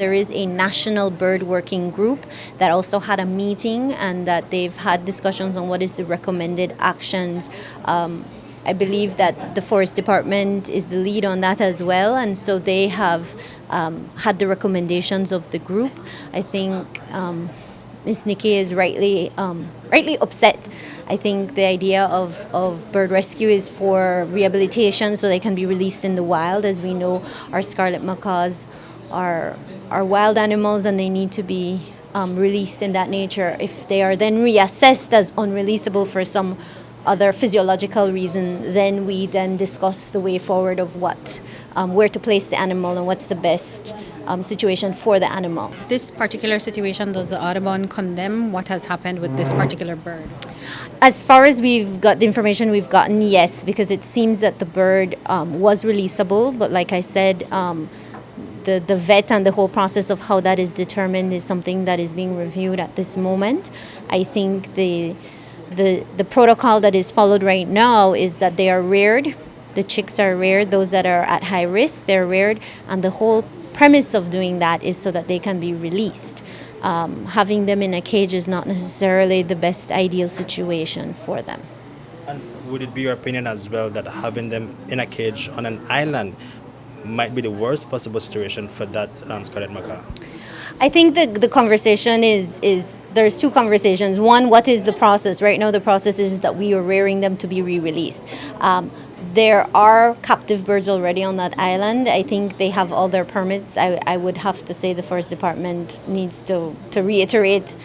There is a national bird working group that also had a meeting and that they've had discussions on what is the recommended actions. I believe that the Forest Department is the lead on that as well, and so they have had the recommendations of the group. I think Ms. Nikki is rightly upset. I think the idea of bird rescue is for rehabilitation so they can be released in the wild. As we know, our scarlet macaws are wild animals and they need to be released in that nature. If they are then reassessed as unreleasable for some other physiological reason, then we then discuss the way forward of where to place the animal and what's the best situation for the animal. This particular situation, does the Audubon condemn what has happened with this particular bird? As far as we've got the information we've gotten, yes, because it seems that the bird was releasable, but like I said, the vet and the whole process of how that is determined is something that is being reviewed at this moment. I think the protocol that is followed right now is that they are reared. The chicks are reared. Those that are at high risk, they're reared, and the whole premise of doing that is so that they can be released. Having them in a cage is not necessarily the best ideal situation for them. And would it be your opinion as well that having them in a cage on an island might be the worst possible situation for that Scarlet Macaw? I think the conversation is there's two conversations. One, what is the process? Right now the process is that we are rearing them to be re-released. There are captive birds already on that island. I think they have all their permits. I would have to say the Forest Department needs to reiterate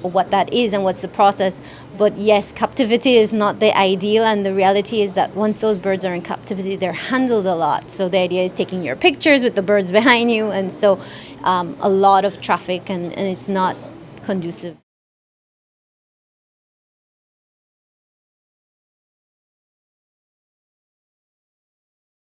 what that is and what's the process. But yes, captivity is not the ideal, and the reality is that once those birds are in captivity, they're handled a lot. So the idea is taking your pictures with the birds behind you, and so a lot of traffic, and it's not conducive.